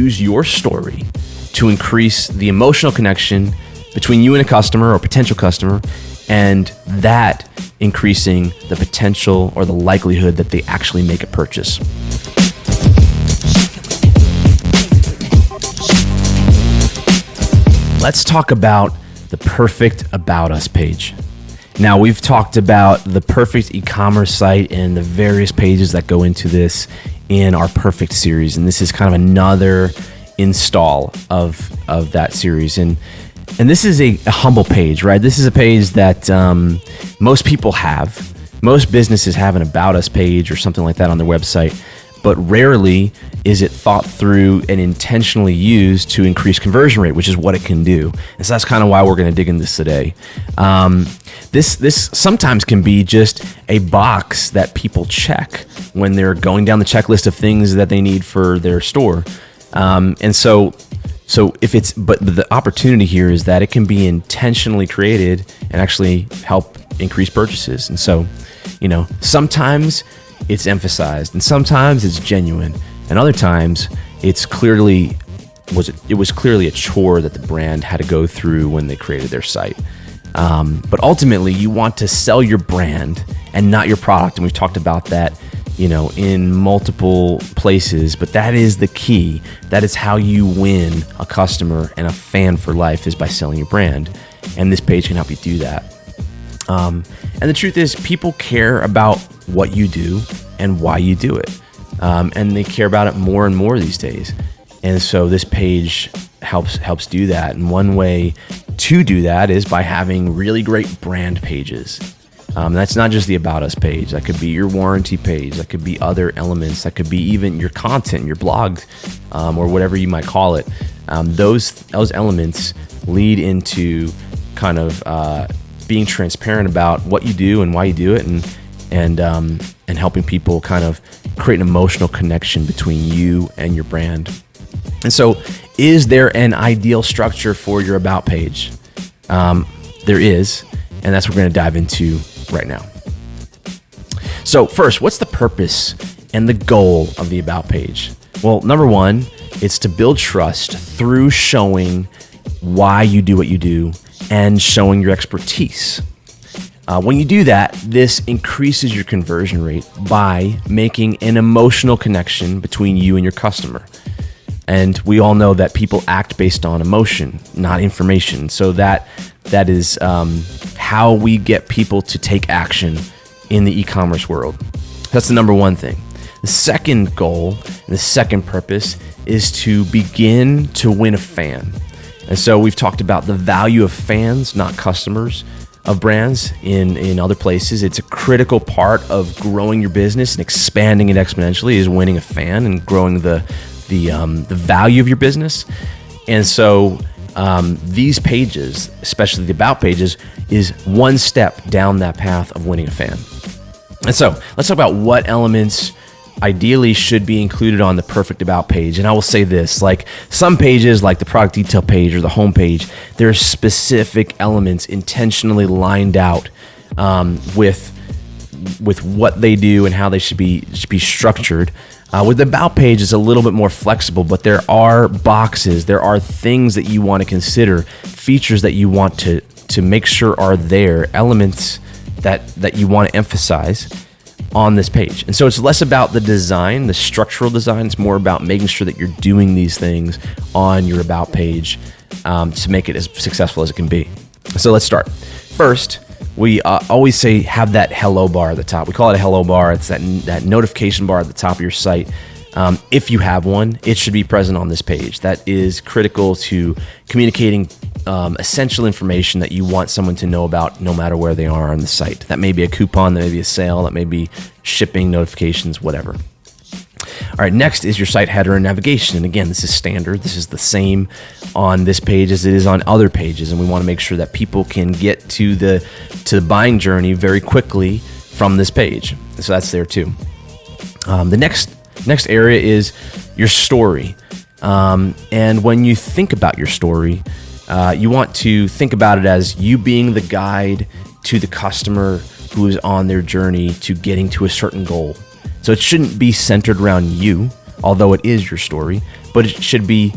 use your story to increase the emotional connection between you and a customer or potential customer, and that increasing the potential or the likelihood that they actually make a purchase. Let's talk about the perfect About Us page. Now, we've talked about the perfect e-commerce site and the various pages that go into this in our Perfect series, and this is kind of another install of that series. And this is a humble page, right? This is a page that most people have. Most businesses have an About Us page or something like that on their website, but rarely is it thought through and intentionally used to increase conversion rate, which is what it can do. And so that's kind of why we're going to dig into this today. This sometimes can be just a box that people check when they're going down the checklist of things that they need for their store. But the opportunity here is that it can be intentionally created and actually help increase purchases. And so, sometimes it's emphasized, and sometimes it's genuine, and other times it was clearly a chore that the brand had to go through when they created their site. But ultimately, you want to sell your brand and not your product, and we've talked about that, in multiple places. But that is the key. That is how you win a customer and a fan for life, is by selling your brand, and this page can help you do that. And the truth is, people care about what you do and why you do it. And they care about it more and more these days. And so this page helps do that. And one way to do that is by having really great brand pages. That's not just the About Us page. That could be your warranty page. That could be other elements. That could be even your content, your blog, or whatever you might call it. Those elements lead into kind of being transparent about what you do and why you do it, and helping people kind of create an emotional connection between you and your brand. And so, is there an ideal structure for your About page? There is, and that's what we're going to dive into right now. So first, what's the purpose and the goal of the About page? Well, number one, it's to build trust through showing why you do what you do and showing your expertise. When you do that, this increases your conversion rate by making an emotional connection between you and your customer. And we all know that people act based on emotion, not information. So that is how we get people to take action in the e-commerce world. That's the number one thing. The second goal and the second purpose is to begin to win a fan. And so we've talked about the value of fans, not customers, of brands in other places. It's a critical part of growing your business and expanding it exponentially, is winning a fan and growing the value of your business. And so these pages, especially the About pages, is one step down that path of winning a fan. And so let's talk about what elements ideally should be included on the perfect About page. And I will say this, like some pages, like the product detail page or the home page, there's specific elements intentionally lined out with what they do and how they should be structured. With the About page, it's a little bit more flexible, but there are boxes, there are things that you want to consider, features that you want to make sure are there, elements that you want to emphasize on this page. And so it's less about the design, the structural design. It's more about making sure that you're doing these things on your About page to make it as successful as it can be. So let's start. First, we always say have that hello bar at the top. We call it a hello bar. It's that notification bar at the top of your site. If you have one, it should be present on this page. That is critical to communicating essential information that you want someone to know about no matter where they are on the site. That may be a coupon, that may be a sale, that may be shipping notifications, whatever. All right, next is your site header and navigation. And again, this is standard. This is the same on this page as it is on other pages. And we want to make sure that people can get to the buying journey very quickly from this page. So that's there too. The next area is your story. And when you think about your story, you want to think about it as you being the guide to the customer who is on their journey to getting to a certain goal. So it shouldn't be centered around you, although it is your story, but it should be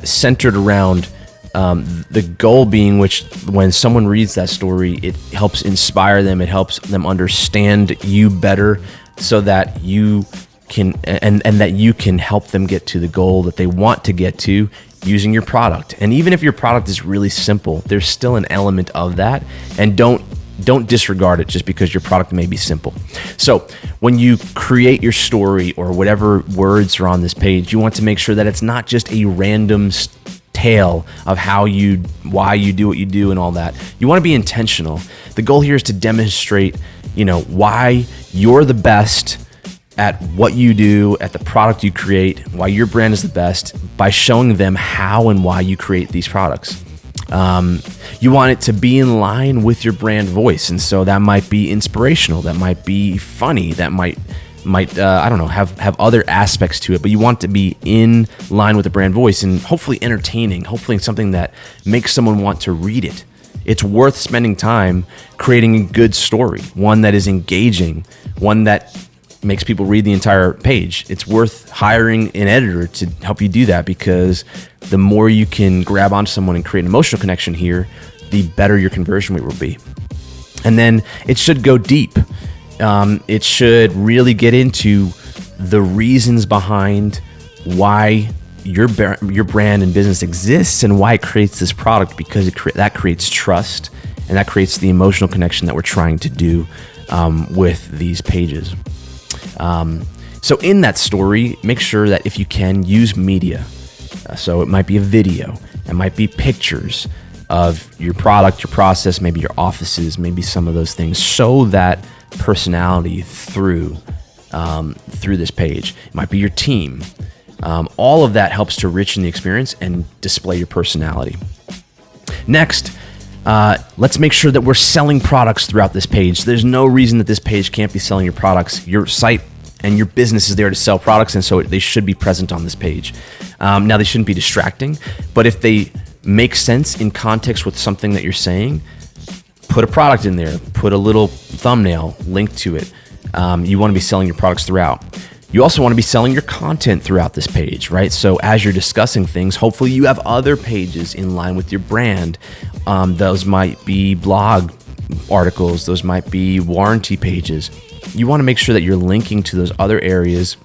centered around the goal being which when someone reads that story, it helps inspire them. It helps them understand you better so that you can, and that you can help them get to the goal that they want to get to using your product. And even if your product is really simple, there's still an element of that, and don't disregard it just because your product may be simple. So when you create your story or whatever words are on this page, you want to make sure that it's not just a random tale of why you do what you do and all that. You want to be intentional. The goal here is to demonstrate, why you're the best at what you do, at the product you create, why your brand is the best, by showing them how and why you create these products. You want it to be in line with your brand voice. And so that might be inspirational, that might be funny, that might have other aspects to it, but you want it to be in line with the brand voice and hopefully entertaining, hopefully something that makes someone want to read it. It's worth spending time creating a good story, one that is engaging, one that makes people read the entire page. It's worth hiring an editor to help you do that, because the more you can grab onto someone and create an emotional connection here, the better your conversion rate will be. And then it should go deep. It should really get into the reasons behind why your brand and business exists and why it creates this product, because that creates trust and that creates the emotional connection that we're trying to do with these pages. So in that story, make sure that if you can, use media. So it might be a video, it might be pictures of your product, your process, maybe your offices, maybe some of those things. Show that personality through this page. It might be your team. All of that helps to richen the experience and display your personality. Next, let's make sure that we're selling products throughout this page. There's no reason that this page can't be selling your products. Your site and your business is there to sell products, and so they should be present on this page. Now, they shouldn't be distracting, but if they make sense in context with something that you're saying, put a product in there, put a little thumbnail, link to it. You want to be selling your products throughout. You also want to be selling your content throughout this page, right? So as you're discussing things, hopefully you have other pages in line with your brand. Those might be blog articles, those might be warranty pages. You want to make sure that you're linking to those other areas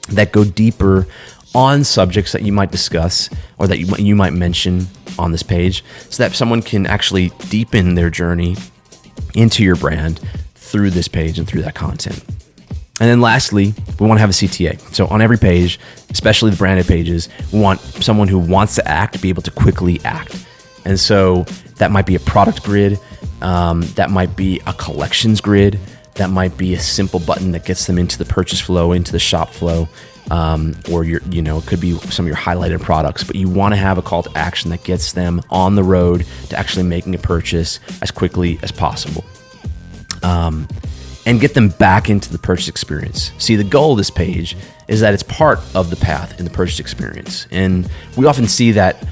that go deeper on subjects that you might discuss or that you might mention on this page, so that someone can actually deepen their journey into your brand through this page and through that content. And then lastly, we want to have a CTA. So on every page, especially the branded pages, we want someone who wants to act to be able to quickly act. And so that might be a product grid, that might be a collections grid, that might be a simple button that gets them into the purchase flow, into the shop flow, or it could be some of your highlighted products. But you want to have a call to action that gets them on the road to actually making a purchase as quickly as possible. And get them back into the purchase experience. See, the goal of this page is that it's part of the path in the purchase experience. And we often see that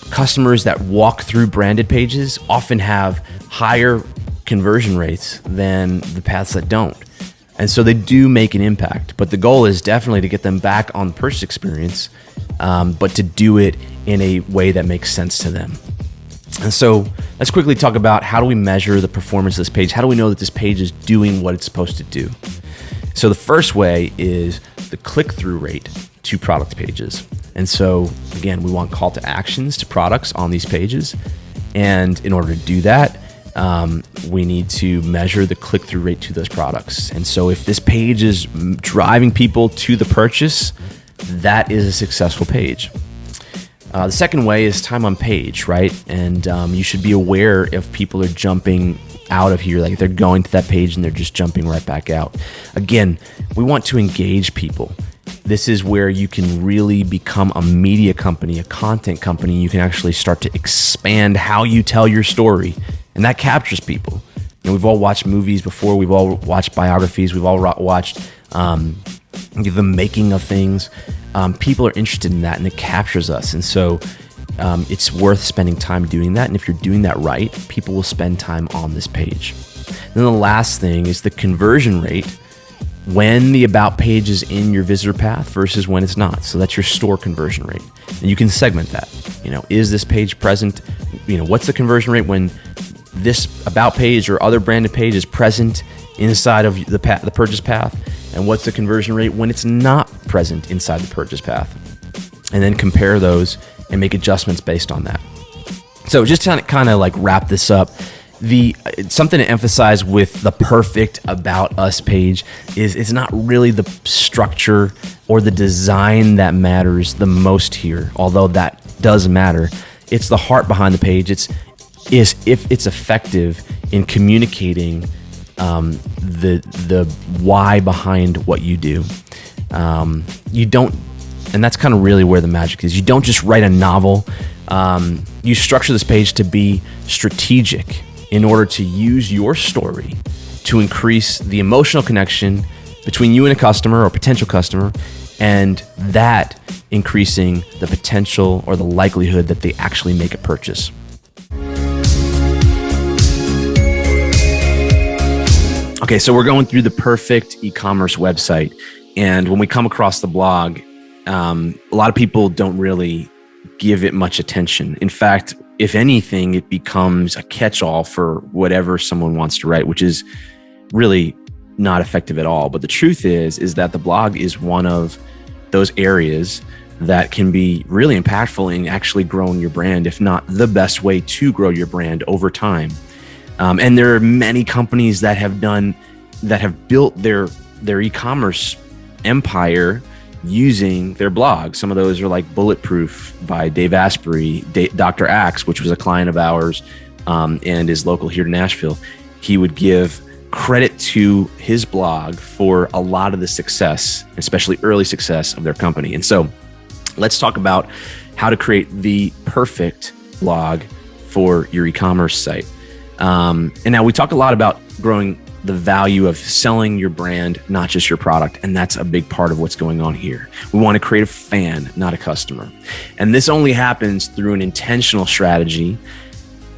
customers that walk through branded pages often have higher conversion rates than the paths that don't. And so they do make an impact. But the goal is definitely to get them back on the purchase experience, but to do it in a way that makes sense to them. And so let's quickly talk about how do we measure the performance of this page? How do we know that this page is doing what it's supposed to do? So the first way is the click-through rate to product pages. And so again, we want call to actions to products on these pages. And in order to do that, we need to measure the click-through rate to those products. And so if this page is driving people to the purchase, that is a successful page. The second way is time on page, right? And you should be aware if people are jumping out of here, like if they're going to that page and they're just jumping right back out. Again, we want to engage people. This is where you can really become a media company, a content company. You can actually start to expand how you tell your story, and that captures people. We've all watched movies before. We've all watched biographies. We've all watched the making of things. People are interested in that, and it captures us. And so it's worth spending time doing that. And if you're doing that right, people will spend time on this page. Then the last thing is the conversion rate when the about page is in your visitor path versus when it's not. So that's your store conversion rate. And you can segment that. Is this page present? What's the conversion rate when this about page or other branded page is present inside of the purchase path? And what's the conversion rate when it's not present inside the purchase path? And then compare those and make adjustments based on that. So just to kind of like wrap this up, something to emphasize with the perfect About Us page is it's not really the structure or the design that matters the most here, although that does matter. It's the heart behind the page. It's if it's effective in communicating the why behind what you do. You don't, and that's kind of really where the magic is. You don't just write a novel. You structure this page to be strategic in order to use your story to increase the emotional connection between you and a customer or potential customer, and that increasing the potential or the likelihood that they actually make a purchase. Okay, so we're going through the perfect e-commerce website. And when we come across the blog, a lot of people don't really give it much attention. In fact, if anything, it becomes a catch-all for whatever someone wants to write, which is really not effective at all. But the truth is that the blog is one of those areas that can be really impactful in actually growing your brand, if not the best way to grow your brand over time. And there are many companies that have built their e-commerce empire using their blog. Some of those are like Bulletproof by Dave Asprey, Dr. Axe, which was a client of ours and is local here to Nashville. He would give credit to his blog for a lot of the success, especially early success of their company. And so let's talk about how to create the perfect blog for your e-commerce site. And now we talk a lot about growing the value of selling your brand, not just your product. And that's a big part of what's going on here. We want to create a fan, not a customer. And this only happens through an intentional strategy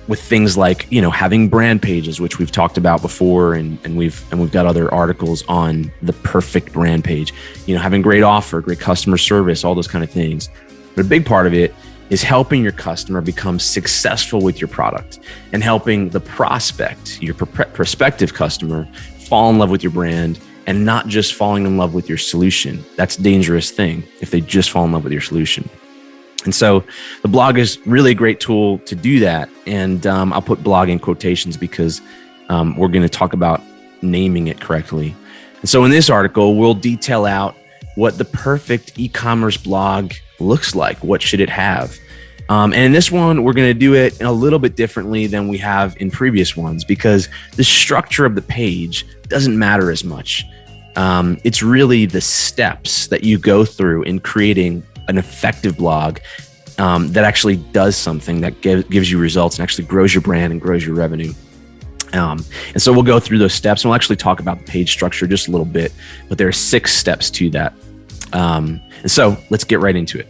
with things like, having brand pages, which we've talked about before. And we've got other articles on the perfect brand page, having great offer, great customer service, all those kind of things. But a big part of it is helping your customer become successful with your product and helping the prospect, your prospective customer, fall in love with your brand and not just falling in love with your solution. That's a dangerous thing if they just fall in love with your solution. And so the blog is really a great tool to do that. And I'll put blog in quotations because we're going to talk about naming it correctly. And so in this article, we'll detail out what the perfect e-commerce blog looks like. What should it have? And in this one, we're going to do it a little bit differently than we have in previous ones because the structure of the page doesn't matter as much. It's really the steps that you go through in creating an effective blog that actually does something that gives you results and actually grows your brand and grows your revenue. And so we'll go through those steps and we'll actually talk about the page structure just a little bit, but there are 6 steps to that. And so let's get right into it.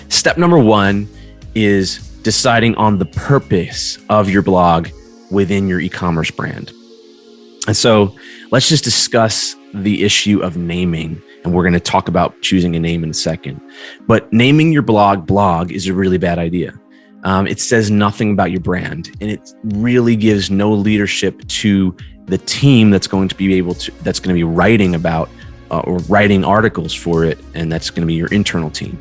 Step number 1 is deciding on the purpose of your blog within your e-commerce brand. And so let's just discuss the issue of naming. And we're going to talk about choosing a name in a second. But naming your blog is a really bad idea. It says nothing about your brand, and it really gives no leadership to the team that's going to be writing about or writing articles for it, and that's going to be your internal team.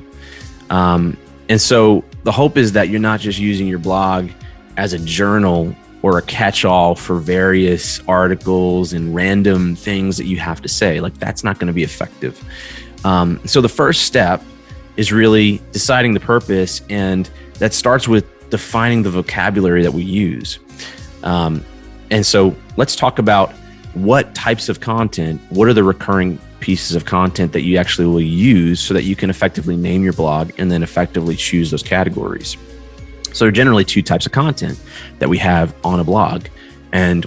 And so the hope is that you're not just using your blog as a journal or a catch-all for various articles and random things that you have to say. Like, that's not going to be effective. So the first step is really deciding the purpose, and that starts with defining the vocabulary that we use. And so let's talk about what types of content, what are the recurring pieces of content that you actually will use so that you can effectively name your blog and then effectively choose those categories. So there are generally 2 types of content that we have on a blog. And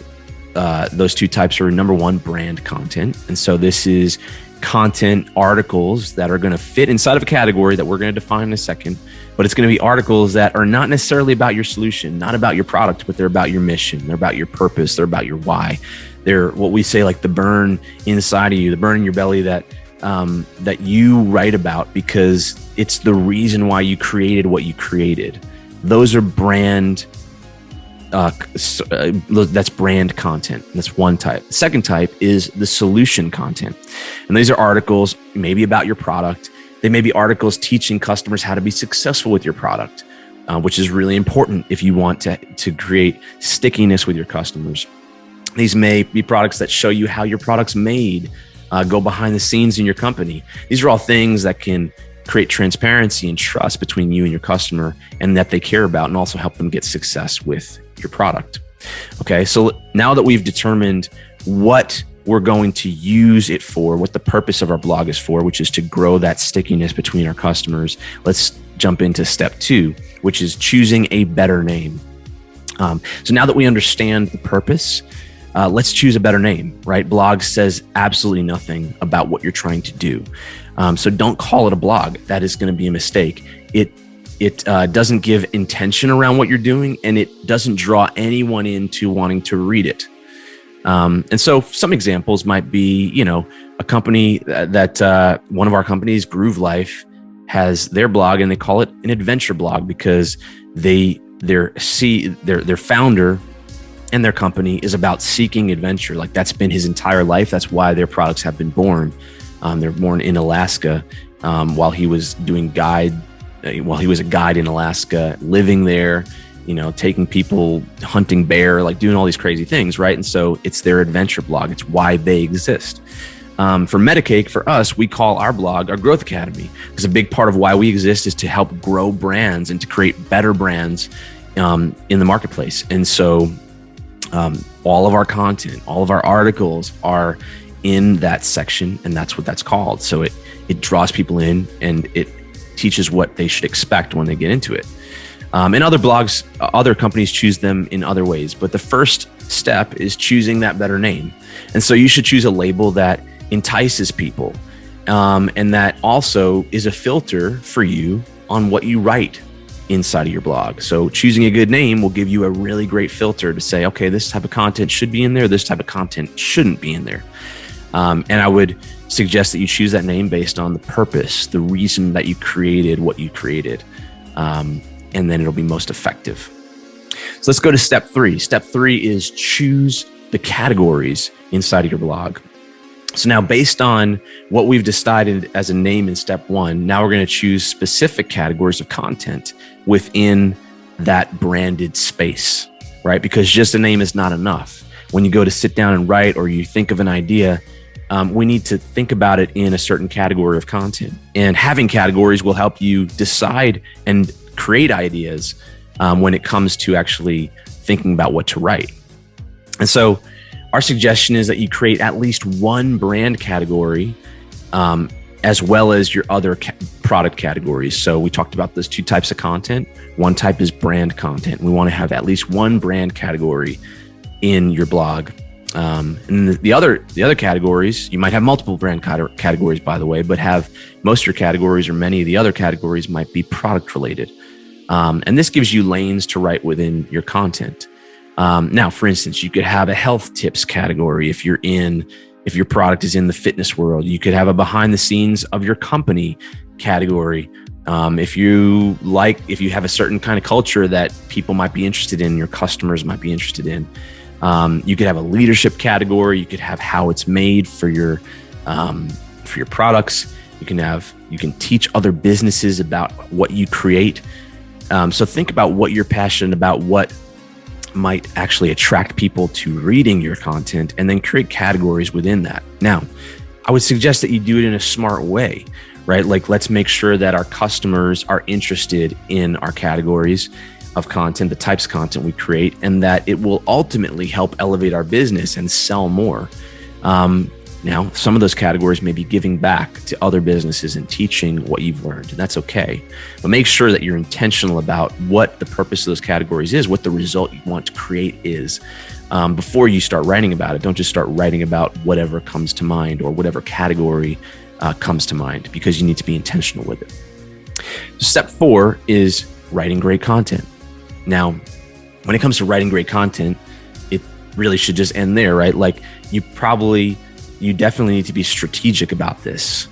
those 2 types are, number 1, brand content. And so this is content articles that are going to fit inside of a category that we're going to define in a second, but it's going to be articles that are not necessarily about your solution, not about your product, but they're about your mission. They're about your purpose. They're about your why. They're what we say, like the burn inside of you, the burn in your belly that you write about because it's the reason why you created what you created. Those are brand. That's brand content. That's one type. The second type is the solution content. And these are articles maybe about your product. They may be articles teaching customers how to be successful with your product, which is really important if you want to create stickiness with your customers. These may be products that show you how your product's made, go behind the scenes in your company. These are all things that can create transparency and trust between you and your customer and that they care about, and also help them get success with your product. Okay, so now that we've determined what we're going to use it for, what the purpose of our blog is for, which is to grow that stickiness between our customers, let's jump into step 2, which is choosing a better name. So now that we understand the purpose, let's choose a better name, right? Blog says absolutely nothing about what you're trying to do. So don't call it a blog. That is going to be a mistake. It doesn't give intention around what you're doing, and it doesn't draw anyone into wanting to read it. And so some examples might be, a company that one of our companies, Groove Life, has their blog, and they call it an adventure blog because their founder and their company is about seeking adventure. Like that's been his entire life. That's why their products have been born. They're born in Alaska while he was a guide in Alaska, living there, taking people hunting bear, like doing all these crazy things, right? And so it's their adventure blog. It's why they exist. For Medicake, for us, we call our blog our Growth Academy because a big part of why we exist is to help grow brands and to create better brands in the marketplace. And so all of our content, all of our articles are in that section, and that's what that's called. So it draws people in, and it teaches what they should expect when they get into it. And other blogs, other companies choose them in other ways, but the first step is choosing that better name. And so you should choose a label that entices people, and that also is a filter for you on what you write inside of your blog. So choosing a good name will give you a really great filter to say, okay, this type of content should be in there, this type of content shouldn't be in there. And I would suggest that you choose that name based on the purpose, the reason that you created what you created, and then it'll be most effective. So let's go to step 3. Step 3 is choose the categories inside of your blog. So now based on what we've decided as a name in step 1, now we're going to choose specific categories of content within that branded space, right? Because just a name is not enough. When you go to sit down and write, or you think of an idea, we need to think about it in a certain category of content. And having categories will help you decide and create ideas when it comes to actually thinking about what to write. And so our suggestion is that you create at least one brand category as well as your other product categories. So we talked about those 2 types of content. One type is brand content. We want to have at least one brand category in your blog. And the other categories, you might have multiple brand categories, by the way, but have most of your categories, or many of the other categories, might be product related. And this gives you lanes to write within your content. Now, for instance, you could have a health tips category if your product is in the fitness world. You could have a behind the scenes of your company category. If you have a certain kind of culture that people might be interested in, your customers might be interested in. You could have a leadership category. You could have how it's made for your products. You can teach other businesses about what you create. So think about what you're passionate about, what might actually attract people to reading your content, and then create categories within that. Now, I would suggest that you do it in a smart way, right? Like, let's make sure that our customers are interested in our categories of content, the types of content we create, and that it will ultimately help elevate our business and sell more. Now, some of those categories may be giving back to other businesses and teaching what you've learned, and that's okay. But make sure that you're intentional about what the purpose of those categories is, what the result you want to create is, before you start writing about it. Don't just start writing about whatever comes to mind or whatever category comes to mind, because you need to be intentional with it. So step 4 is writing great content. Now, when it comes to writing great content, really should just end there, right? Like you definitely need to be strategic about this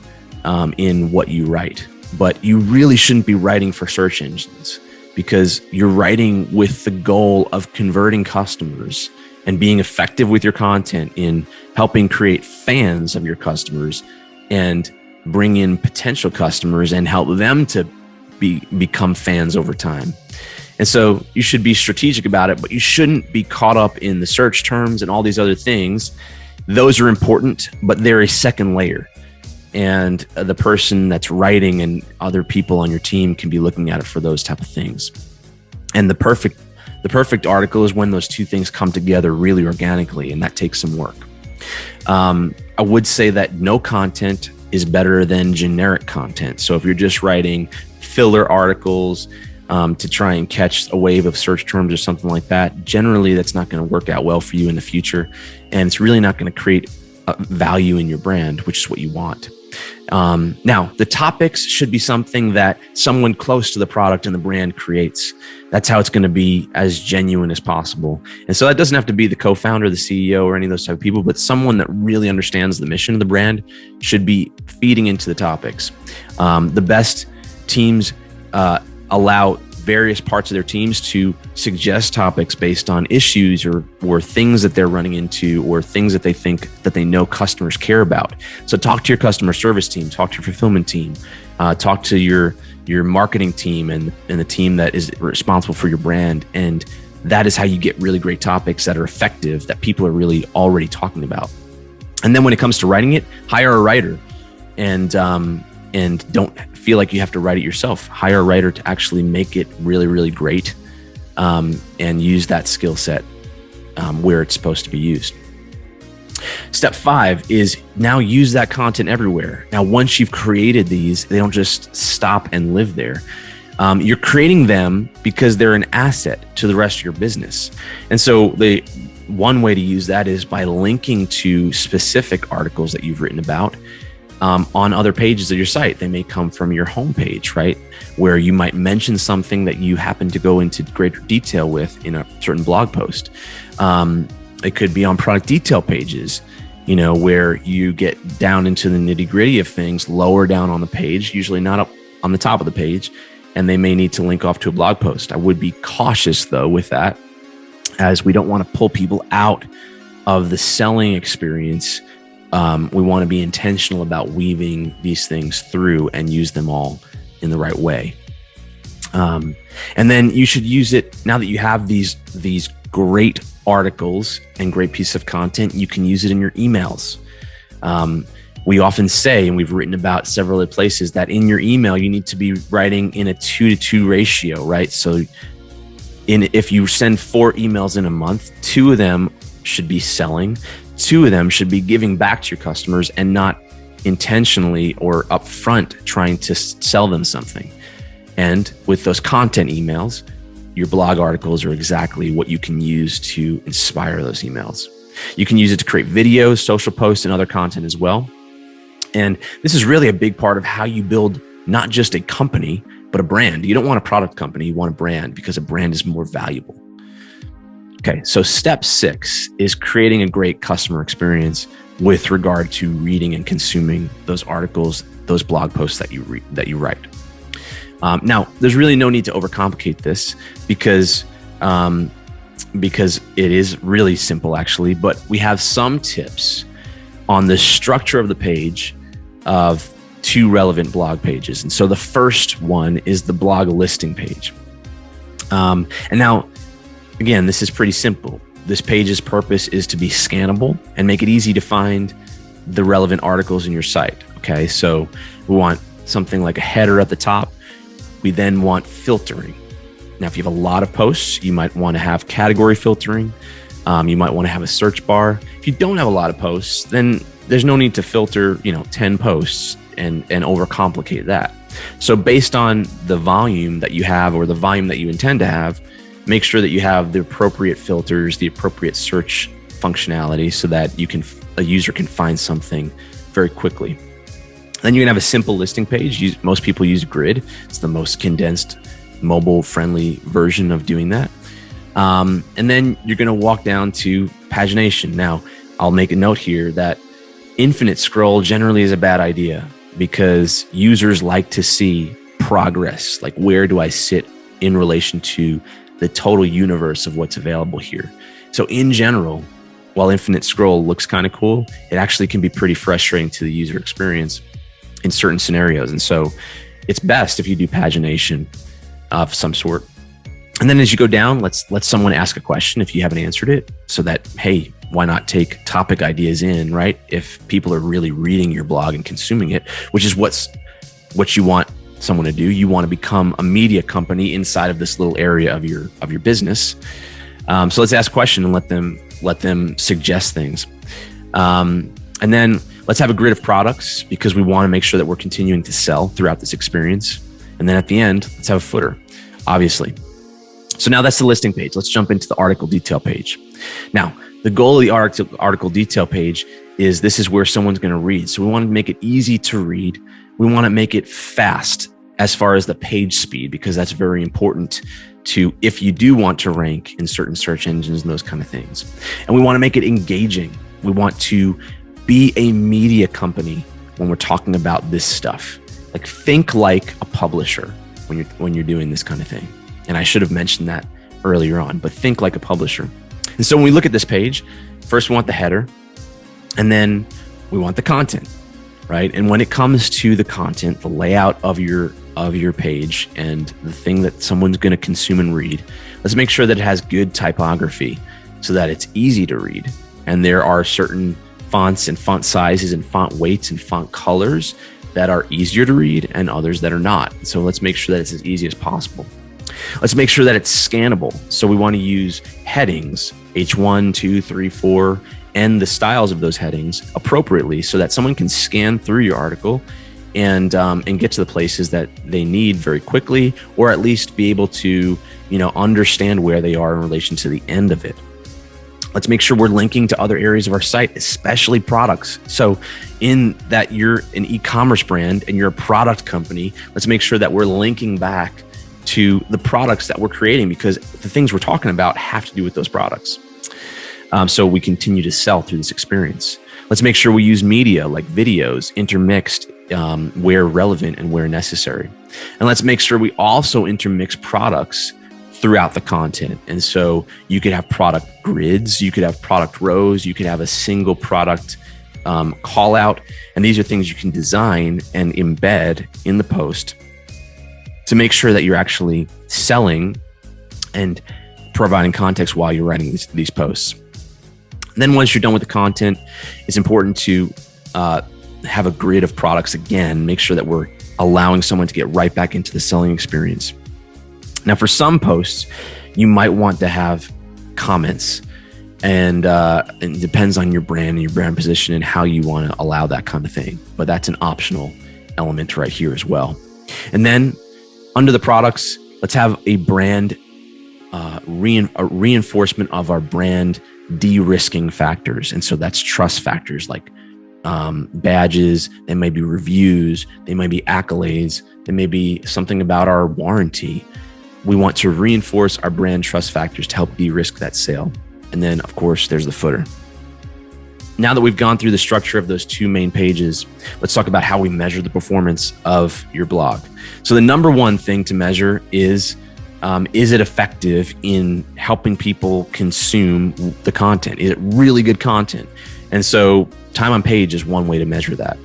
in what you write, but you really shouldn't be writing for search engines, because you're writing with the goal of converting customers and being effective with your content in helping create fans of your customers and bring in potential customers and help them to become fans over time. And so you should be strategic about it, but you shouldn't be caught up in the search terms and all these other things. Those are important, but they're a second layer. And the person that's writing and other people on your team can be looking at it for those type of things. And the perfect article is when those two things come together really organically, and that takes some work. I would say that no content is better than generic content. So if you're just writing filler articles to try and catch a wave of search terms or something like that, generally that's not going to work out well for you in the future. And it's really not going to create value in your brand, which is what you want. Now, the topics should be something that someone close to the product and the brand creates. That's how it's going to be as genuine as possible. And so that doesn't have to be the co-founder, the CEO, or any of those type of people, but someone that really understands the mission of the brand should be feeding into the topics. The best teams allow various parts of their teams to suggest topics based on issues or things that they're running into or things that they think that they know customers care about. So talk to your customer service team, talk to your fulfillment team, talk to your marketing team and the team that is responsible for your brand. And that is how you get really great topics that are effective, that people are really already talking about. And then when it comes to writing it, hire a writer and don't feel like you have to write it yourself. Hire a writer to actually make it really, really great and use that skill set where it's supposed to be used. Step 5 is now use that content everywhere. Now, once you've created these, they don't just stop and live there. You're creating them because they're an asset to the rest of your business. And so one way to use that is by linking to specific articles that you've written about on other pages of your site. They may come from your homepage, right? Where you might mention something that you happen to go into greater detail with in a certain blog post. It could be on product detail pages, where you get down into the nitty-gritty of things lower down on the page, usually not up on the top of the page, and they may need to link off to a blog post. I would be cautious though with that, as we don't want to pull people out of the selling experience. We want to be intentional about weaving these things through and use them all in the right way. And then you should use it now that you have these great articles and great piece of content. You can use it in your emails. We often say, and we've written about several other places, that in your email, you need to be writing in a 2-to-2 ratio, right? So if you send 4 emails in a month, 2 of them should be selling, 2 of them should be giving back to your customers and not intentionally or upfront trying to sell them something. And with those content emails, your blog articles are exactly what you can use to inspire those emails. You can use it to create videos, social posts, and other content as well. And this is really a big part of how you build not just a company, but a brand. You don't want a product company, you want a brand, because a brand is more valuable. Okay, so step 6 is creating a great customer experience with regard to reading and consuming those articles, those blog posts that you write. Now, there's really no need to overcomplicate this because it is really simple, actually. But we have some tips on the structure of the page of 2 relevant blog pages. And so the first one is the blog listing page. And now, again, this is pretty simple. This page's purpose is to be scannable and make it easy to find the relevant articles in your site. Okay, so we want something like a header at the top. We then want filtering. Now, if you have a lot of posts, you might want to have category filtering. You might want to have a search bar. If you don't have a lot of posts, then there's no need to filter, 10 posts and overcomplicate that. So based on the volume that you have or the volume that you intend to have, make sure that you have the appropriate filters, the appropriate search functionality so that a user can find something very quickly. Then you can have a simple listing page. Most people use Grid. It's the most condensed, mobile-friendly version of doing that. And then you're going to walk down to pagination. Now, I'll make a note here that infinite scroll generally is a bad idea because users like to see progress. Like, where do I sit in relation to the total universe of what's available here? So in general, while infinite scroll looks kind of cool, it actually can be pretty frustrating to the user experience in certain scenarios. And so it's best if you do pagination of some sort. And then as you go down, let's let someone ask a question if you haven't answered it, so that, hey, why not take topic ideas in, right? If people are really reading your blog and consuming it, which is what you want someone to do. You want to become a media company inside of this little area of your business. So let's ask a question and let them suggest things. And then let's have a grid of products, because we want to make sure that we're continuing to sell throughout this experience. And then at the end, let's have a footer, obviously. So now that's the listing page. Let's jump into the article detail page. Now, the goal of the article detail page is this is where someone's going to read. So we want to make it easy to read. We want to make it fast as far as the page speed, because that's very important to, if you do want to rank in certain search engines and those kind of things. And we want to make it engaging. We want to be a media company when we're talking about this stuff. Like, think like a publisher when you're doing this kind of thing. And I should have mentioned that earlier on, but think like a publisher. And so when we look at this page, first we want the header, and then we want the content, right? And when it comes to the content, the layout of your page and the thing that someone's going to consume and read, let's make sure that it has good typography so that it's easy to read. And there are certain fonts and font sizes and font weights and font colors that are easier to read and others that are not. So let's make sure that it's as easy as possible. Let's make sure that it's scannable. So we want to use headings, H1, 2, 3, 4, and the styles of those headings appropriately so that someone can scan through your article and get to the places that they need very quickly, or at least be able to, understand where they are in relation to the end of it. Let's make sure we're linking to other areas of our site, especially products. So in that you're an e-commerce brand and you're a product company, let's make sure that we're linking back to the products that we're creating, because the things we're talking about have to do with those products. So we continue to sell through this experience. Let's make sure we use media like videos intermixed where relevant and where necessary. And let's make sure we also intermix products throughout the content. And so you could have product grids, you could have product rows, you could have a single product call out. And these are things you can design and embed in the post to make sure that you're actually selling and providing context while you're writing these posts. And then once you're done with the content, it's important to have a grid of products again, make sure that we're allowing someone to get right back into the selling experience. Now, for some posts, you might want to have comments, and it depends on your brand and your brand position and how you want to allow that kind of thing. But that's an optional element right here as well. And then under the products, let's have a brand reinforcement of our brand de-risking factors. And so that's trust factors like badges, they may be reviews, they may be accolades, they may be something about our warranty. We want to reinforce our brand trust factors to help de-risk that sale. And then, of course, there's the footer. Now that we've gone through the structure of those two main pages, let's talk about how we measure the performance of your blog. So the number one thing to measure is it effective in helping people consume the content? Is it really good content? And so time on page is one way to measure that.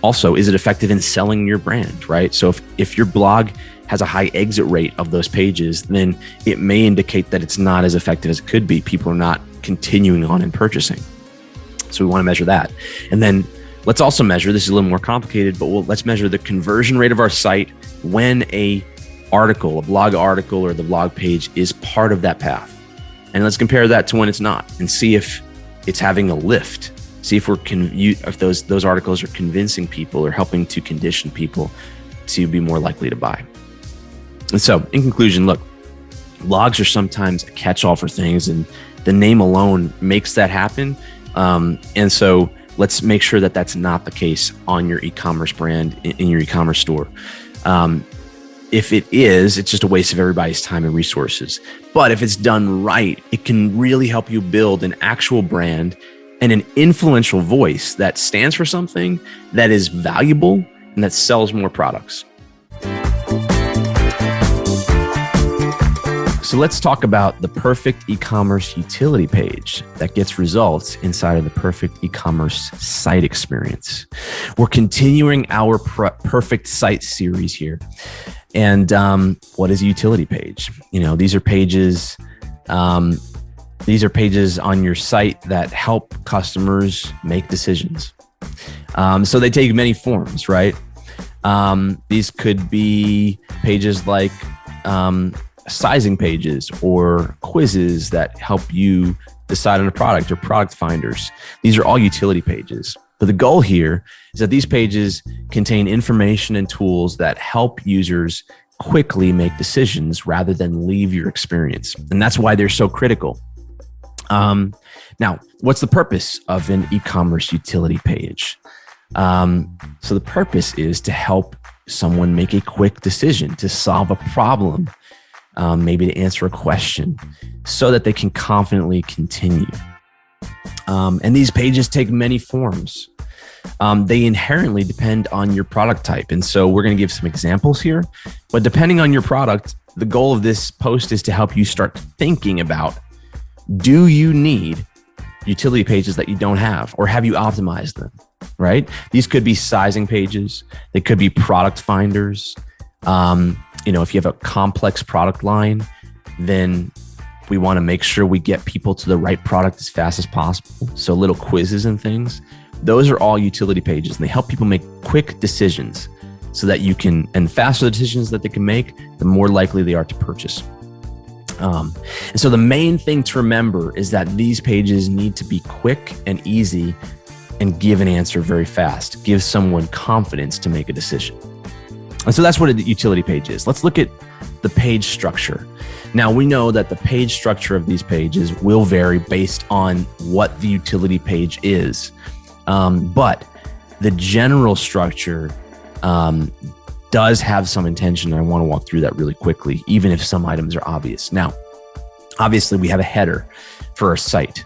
Also, is it effective in selling your brand, right? So if your blog has a high exit rate of those pages, then it may indicate that it's not as effective as it could be. People are not continuing on and purchasing. So we want to measure that. And then let's also measure, this is a little more complicated, but let's measure the conversion rate of our site when a blog article or the blog page is part of that path. And let's compare that to when it's not and see if it's having a lift. See if if those articles are convincing people or helping to condition people to be more likely to buy. And so in conclusion, look, blogs are sometimes a catch-all for things, and the name alone makes that happen. And so let's make sure that that's not the case on your e-commerce brand in your e-commerce store. If it is, it's just a waste of everybody's time and resources. But if it's done right, it can really help you build an actual brand and an influential voice that stands for something that is valuable and that sells more products. So let's talk about the perfect e-commerce utility page that gets results inside of the perfect e-commerce site experience. We're continuing our perfect site series here. And what is a utility page? These are pages on your site that help customers make decisions. So they take many forms, right? These could be pages like sizing pages or quizzes that help you decide on a product, or product finders. These are all utility pages. But the goal here is that these pages contain information and tools that help users quickly make decisions rather than leave your experience. And that's why they're so critical. Now, what's the purpose of an e-commerce utility page? So the purpose is to help someone make a quick decision, to solve a problem, maybe to answer a question, so that they can confidently continue. And these pages take many forms. They inherently depend on your product type. And so we're going to give some examples here. But depending on your product, the goal of this post is to help you start thinking about, do you need utility pages that you don't have, or have you optimized them, right? These could be sizing pages. They could be product finders. If you have a complex product line, then we want to make sure we get people to the right product as fast as possible. So little quizzes and things. Those are all utility pages, and they help people make quick decisions so that and faster decisions that they can make, the more likely they are to purchase. And so the main thing to remember is that these pages need to be quick and easy and give an answer very fast, give someone confidence to make a decision. And so that's what a utility page is. Let's look at the page structure. Now, we know that the page structure of these pages will vary based on what the utility page is. But the general structure does have some intention. And I want to walk through that really quickly, even if some items are obvious. Now, obviously, we have a header for our site.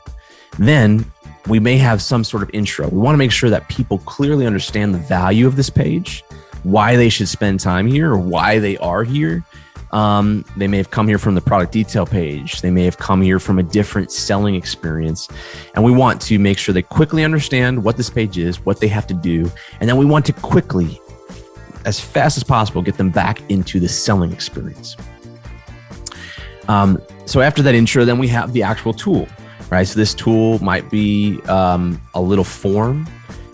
Then we may have some sort of intro. We want to make sure that people clearly understand the value of this page, why they should spend time here, or why they are here. They may have come here from the product detail page. They may have come here from a different selling experience. And we want to make sure they quickly understand what this page is, what they have to do. And then we want to quickly, as fast as possible, get them back into the selling experience. So after that intro, then we have the actual tool, right? So this tool might be a little form,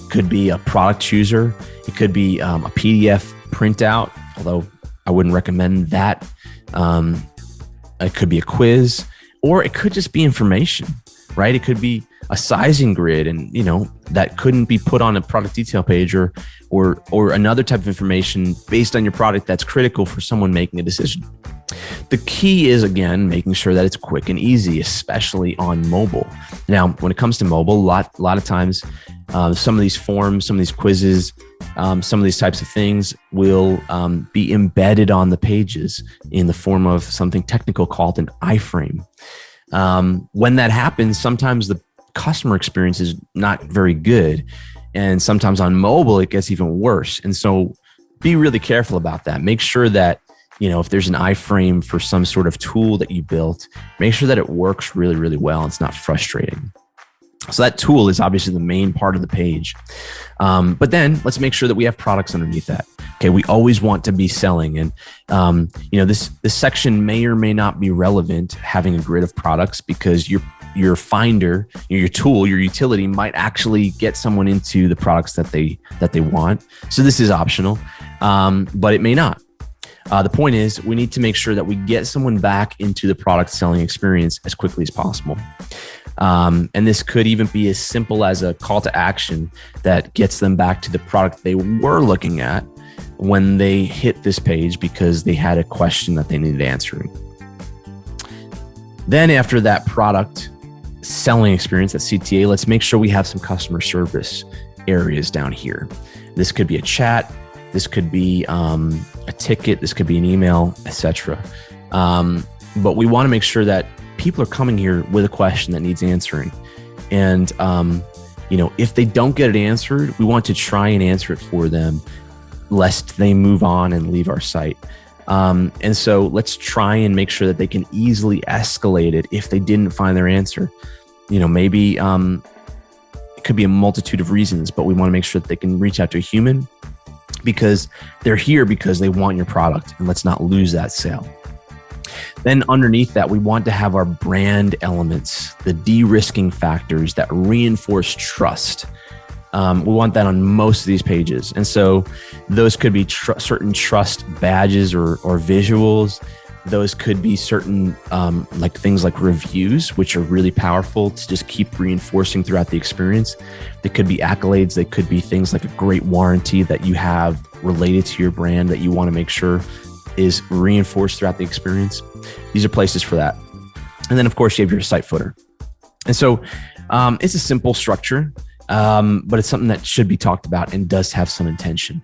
could be a product chooser. It could be a PDF printout, although I wouldn't recommend that. It could be a quiz, or it could just be information, right? It could be a sizing grid, and that couldn't be put on a product detail page, or another type of information based on your product that's critical for someone making a decision. The key is, again, making sure that it's quick and easy, especially on mobile. Now, when it comes to mobile, a lot of times, some of these forms, some of these quizzes, some of these types of things will be embedded on the pages in the form of something technical called an iframe. When that happens, sometimes the customer experience is not very good. And sometimes on mobile, it gets even worse. And so be really careful about that. Make sure that, if there's an iframe for some sort of tool that you built, make sure that it works really, really well and it's not frustrating. So that tool is obviously the main part of the page. But then let's make sure that we have products underneath that. Okay, we always want to be selling. And, this section may or may not be relevant, having a grid of products, because your finder, your tool, your utility might actually get someone into the products that they want. So this is optional, but it may not. The point is, we need to make sure that we get someone back into the product selling experience as quickly as possible. And this could even be as simple as a call to action that gets them back to the product they were looking at when they hit this page because they had a question that they needed answering. Then after that product selling experience, that CTA, let's make sure we have some customer service areas down here. This could be a chat. This could be a ticket, this could be an email, etc. But we want to make sure that people are coming here with a question that needs answering. And, if they don't get it answered, we want to try and answer it for them, lest they move on and leave our site. And so let's try and make sure that they can easily escalate it if they didn't find their answer. Maybe it could be a multitude of reasons, but we want to make sure that they can reach out to a human because they're here because they want your product, and let's not lose that sale. Then underneath that, we want to have our brand elements, the de-risking factors that reinforce trust. We want that on most of these pages. And so those could be certain trust badges or visuals. Those could be certain things like reviews, which are really powerful to just keep reinforcing throughout the experience. They could be accolades. They could be things like a great warranty that you have related to your brand that you want to make sure is reinforced throughout the experience. These are places for that. And then, of course, you have your site footer. And so it's a simple structure, but it's something that should be talked about and does have some intention.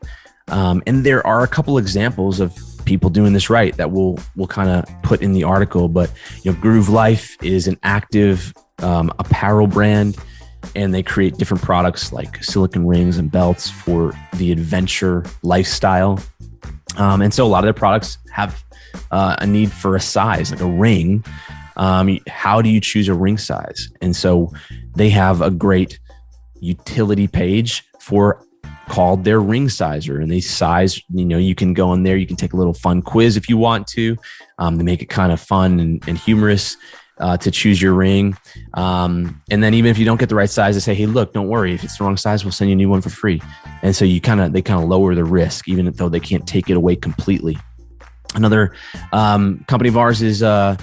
And there are a couple examples of people doing this right that we'll kind of put in the article. But Groove Life is an active apparel brand, and they create different products like silicone rings and belts for the adventure lifestyle. And so a lot of their products have a need for a size, like a ring. How do you choose a ring size? And so they have a great utility page called their ring sizer, and they size, you can go in there, you can take a little fun quiz if you want to. They make it kind of fun and humorous to choose your ring. And then even if you don't get the right size, they say, hey, look, don't worry. If it's the wrong size, we'll send you a new one for free. And so they kind of lower the risk, even though they can't take it away completely. Another company of ours is The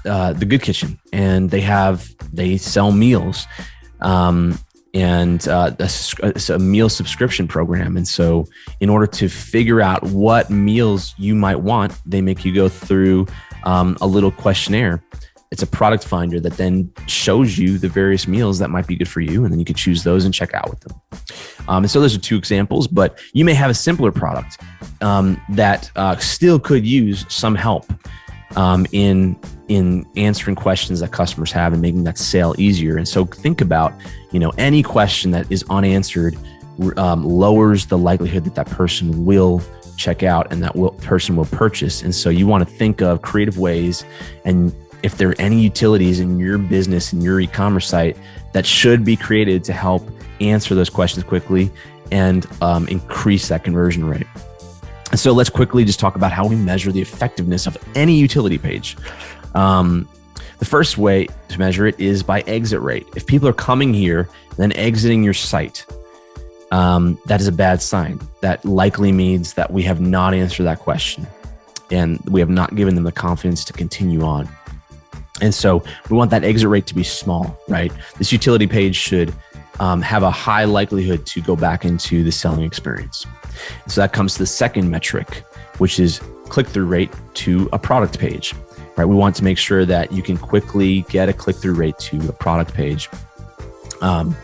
Good Kitchen, and they sell meals. And it's a meal subscription program. And so in order to figure out what meals you might want, they make you go through a little questionnaire. It's a product finder that then shows you the various meals that might be good for you. And then you can choose those and check out with them. And so those are two examples, but you may have a simpler product that still could use some help in answering questions that customers have and making that sale easier. And so think about, any question that is unanswered lowers the likelihood that person will check out and that person will purchase. And so you want to think of creative ways, and if there are any utilities in your business and your e-commerce site that should be created to help answer those questions quickly and increase that conversion rate. And so let's quickly just talk about how we measure the effectiveness of any utility page. The first way to measure it is by exit rate. If people are coming here and then exiting your site, that is a bad sign. That likely means that we have not answered that question and we have not given them the confidence to continue on. And so we want that exit rate to be small, right? This utility page should have a high likelihood to go back into the selling experience. So that comes to the second metric, which is click-through rate to a product page, right? We want to make sure that you can quickly get a click-through rate to a product page. And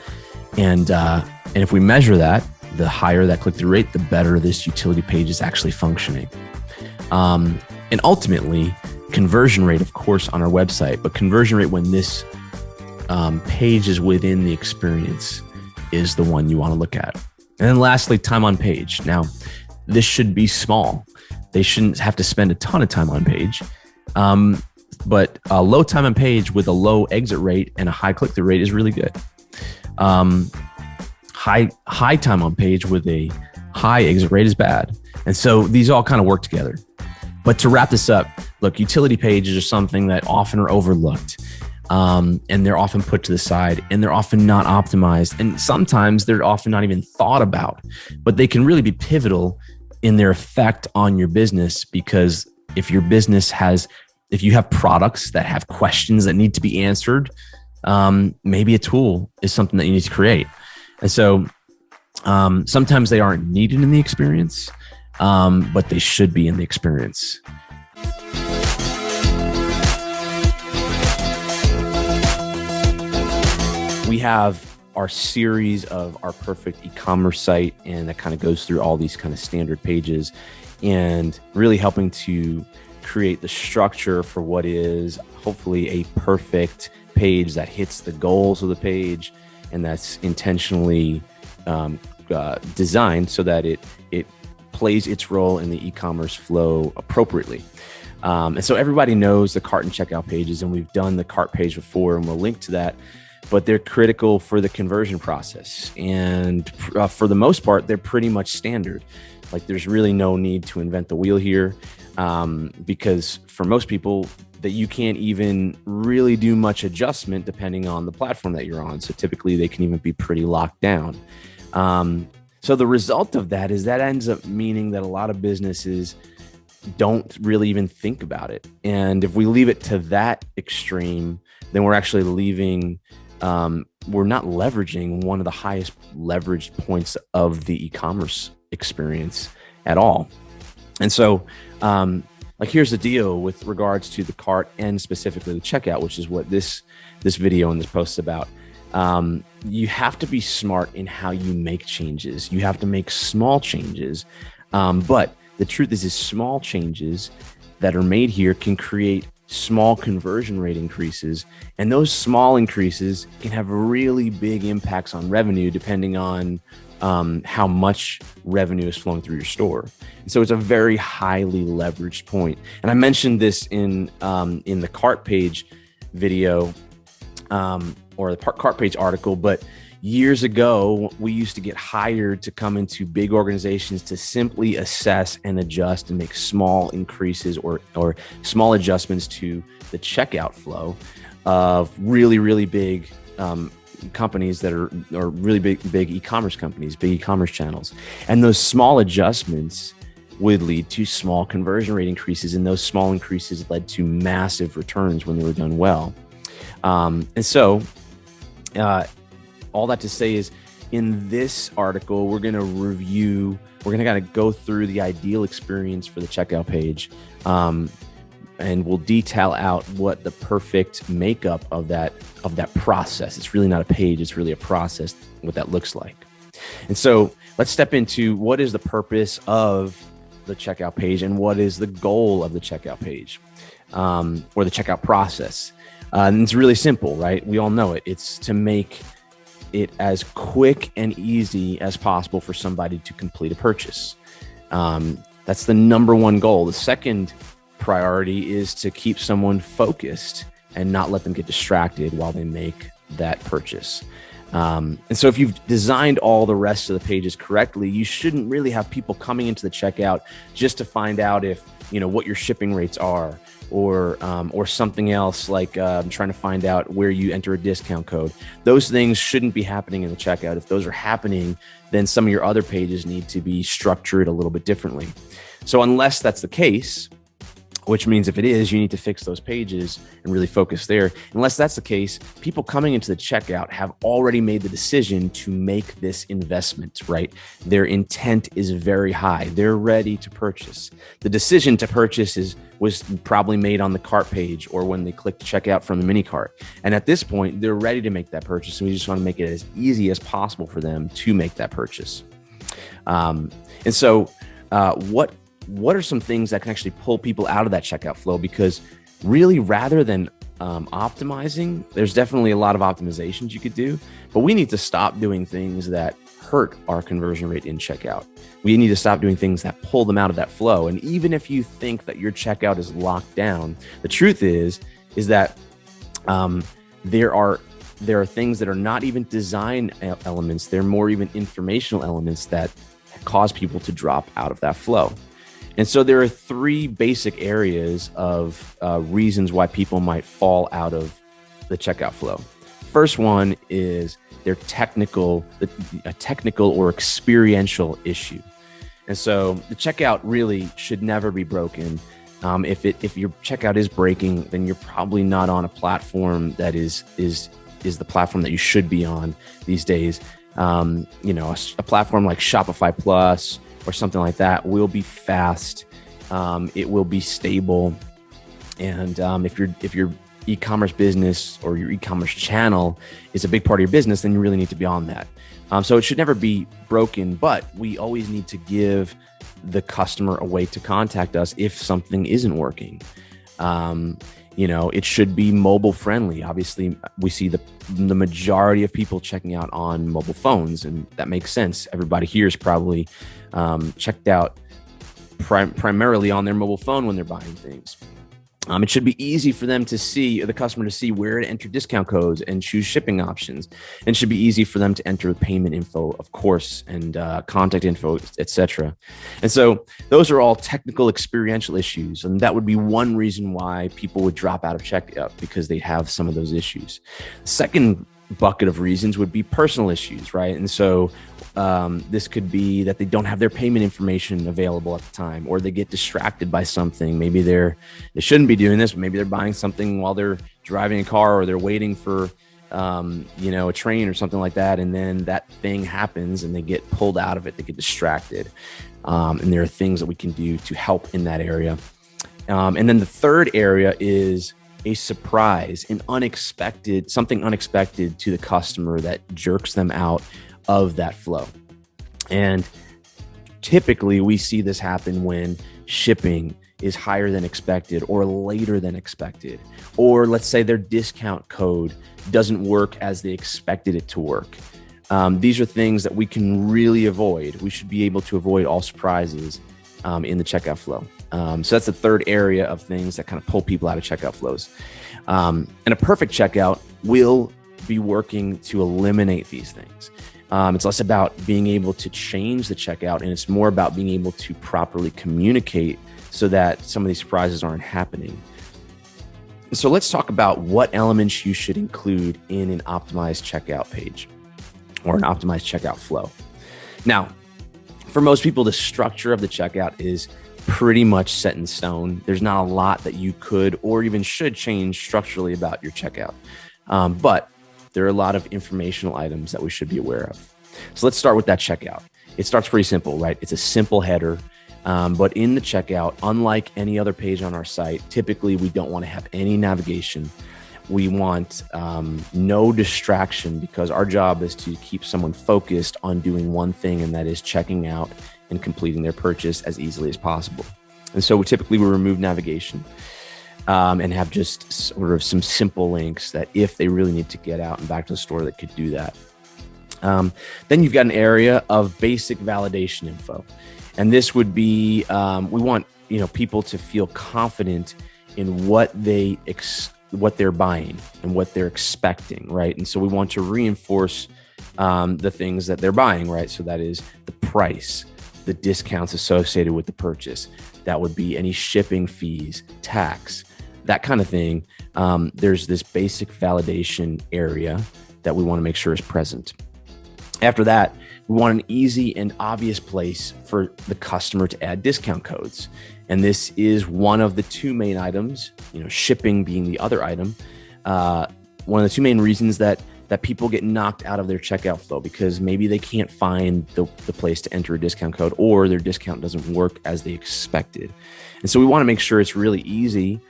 if we measure that, the higher that click-through rate, the better this utility page is actually functioning. And ultimately, conversion rate, of course, on our website, but conversion rate when this page is within the experience is the one you want to look at. And then lastly, time on page. Now, this should be small. They shouldn't have to spend a ton of time on page. But a low time on page with a low exit rate and a high click-through rate is really good. High time on page with a high exit rate is bad. And so these all kind of work together. But to wrap this up, look, utility pages are something that often are overlooked. And they're often put to the side, and they're often not optimized. And sometimes they're often not even thought about, but they can really be pivotal in their effect on your business. Because if your business if you have products that have questions that need to be answered, maybe a tool is something that you need to create. And so sometimes they aren't needed in the experience, but they should be in the experience. We have our series of our perfect e-commerce site, and that kind of goes through all these kind of standard pages. and really helping to create the structure for what is hopefully a perfect page that hits the goals of the page and that's intentionally designed so that it plays its role in the e-commerce flow appropriately. And so everybody knows the cart and checkout pages, and we've done the cart page before, and we'll link to that, but they're critical for the conversion process. And for the most part, they're pretty much standard. Like there's really no need to invent the wheel here, because for most people that you can't even really do much adjustment depending on the platform that you're on. So typically they can even be pretty locked down. So the result of that is that ends up meaning that a lot of businesses don't really even think about it. And if we leave it to that extreme, then we're actually leaving, we're not leveraging one of the highest leveraged points of the e-commerce experience at all. And so, like, here's the deal with regards to the cart and specifically the checkout, which is what this video and this post is about. You have to be smart in how you make changes. You have to make small changes. But the truth is small changes that are made here can create small conversion rate increases. And those small increases can have really big impacts on revenue depending on how much revenue is flowing through your store. And so it's a very highly leveraged point. And I mentioned this in the cart page video, or the cart page article, but years ago, we used to get hired to come into big organizations to simply assess and adjust and make small increases or small adjustments to the checkout flow of really, really big companies that are really big e-commerce companies, big e-commerce channels. And those small adjustments would lead to small conversion rate increases, and those small increases led to massive returns when they were done well. And so all that to say is, in this article, we're going to kind of go through the ideal experience for the checkout page. And we'll detail out what the perfect makeup of that process. It's really not a page, it's really a process, what that looks like. And so let's step into what is the purpose of the checkout page and what is the goal of the checkout page, or the checkout process. And it's really simple, right? We all know it. It's to make it as quick and easy as possible for somebody to complete a purchase. That's the number one goal. The second priority is to keep someone focused and not let them get distracted while they make that purchase. And so if you've designed all the rest of the pages correctly, you shouldn't really have people coming into the checkout just to find out if, what your shipping rates are, or something else like trying to find out where you enter a discount code. Those things shouldn't be happening in the checkout. If those are happening, then some of your other pages need to be structured a little bit differently. So unless that's the case, which means if it is, you need to fix those pages and really focus there. Unless that's the case, people coming into the checkout have already made the decision to make this investment, right? Their intent is very high. They're ready to purchase. The decision to purchase was probably made on the cart page or when they clicked checkout from the mini cart. And at this point, they're ready to make that purchase. And we just want to make it as easy as possible for them to make that purchase. And so what are some things that can actually pull people out of that checkout flow? Because really, rather than optimizing, there's definitely a lot of optimizations you could do, but we need to stop doing things that hurt our conversion rate in checkout. We need to stop doing things that pull them out of that flow. And even if you think that your checkout is locked down, the truth is that there are things that are not even design elements. They're more even informational elements that cause people to drop out of that flow. And so there are three basic areas of reasons why people might fall out of the checkout flow. First one is a technical or experiential issue. And so the checkout really should never be broken. If your checkout is breaking, then you're probably not on a platform that is the platform that you should be on these days. A platform like Shopify Plus or something like that will be fast. It will be stable. And if your e-commerce business or your e-commerce channel is a big part of your business, then you really need to be on that. So it should never be broken, but we always need to give the customer a way to contact us if something isn't working. It should be mobile friendly. Obviously, we see the majority of people checking out on mobile phones, and that makes sense. Everybody here is probably checked out primarily on their mobile phone when they're buying things. It should be easy for them to see, the customer to see where to enter discount codes and choose shipping options. And it should be easy for them to enter payment info, of course, and contact info, etc. And so those are all technical experiential issues. And that would be one reason why people would drop out of checkout, because they have some of those issues. The second bucket of reasons would be personal issues, right? And so this could be that they don't have their payment information available at the time, or they get distracted by something. Maybe they shouldn't be doing this, but maybe they're buying something while they're driving a car, or they're waiting for a train or something like that, and then that thing happens and they get pulled out of it. They get distracted, and there are things that we can do to help in that area. And then the third area is a surprise, something unexpected to the customer that jerks them out of that flow. And typically we see this happen when shipping is higher than expected or later than expected, or let's say their discount code doesn't work as they expected it to work. These are things that we can really avoid. We should be able to avoid all surprises in the checkout flow. So that's the third area of things that kind of pull people out of checkout flows. And a perfect checkout will be working to eliminate these things. It's less about being able to change the checkout, and it's more about being able to properly communicate so that some of these surprises aren't happening. So let's talk about what elements you should include in an optimized checkout page or an optimized checkout flow. Now, for most people, the structure of the checkout is pretty much set in stone. There's not a lot that you could or even should change structurally about your checkout. But there are a lot of informational items that we should be aware of. So let's start with that checkout. It starts pretty simple, right? It's a simple header. But in the checkout, unlike any other page on our site, typically we don't want to have any navigation. We want no distraction, because our job is to keep someone focused on doing one thing, and that is checking out and completing their purchase as easily as possible. And so we remove navigation and have just sort of some simple links that if they really need to get out and back to the store, they could do that. Then you've got an area of basic validation info. And this would be, we want people to feel confident in what they're buying and what they're expecting, right? And so we want to reinforce the things that they're buying, right? So that is the price, the discounts associated with the purchase. That would be any shipping fees, tax, that kind of thing. There's this basic validation area that we want to make sure is present. After that, we want an easy and obvious place for the customer to add discount codes. And this is one of the two main items, shipping being the other item. One of the two main reasons that people get knocked out of their checkout flow, because maybe they can't find the place to enter a discount code, or their discount doesn't work as they expected. And so we want to make sure it's really easy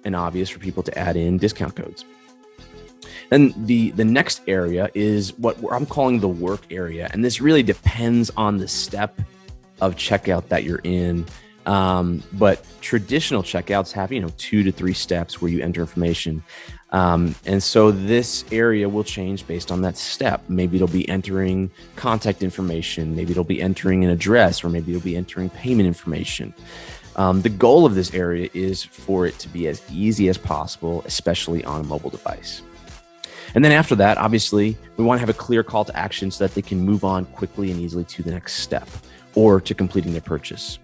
and obvious for people to add in discount codes. Then the next area is what I'm calling the work area. And this really depends on the step of checkout that you're in. But traditional checkouts have, 2 to 3 steps where you enter information. And so this area will change based on that step. Maybe it'll be entering contact information. Maybe it'll be entering an address, or maybe it'll be entering payment information. The goal of this area is for it to be as easy as possible, especially on a mobile device. And then after that, obviously, we want to have a clear call to action so that they can move on quickly and easily to the next step or to completing their purchase.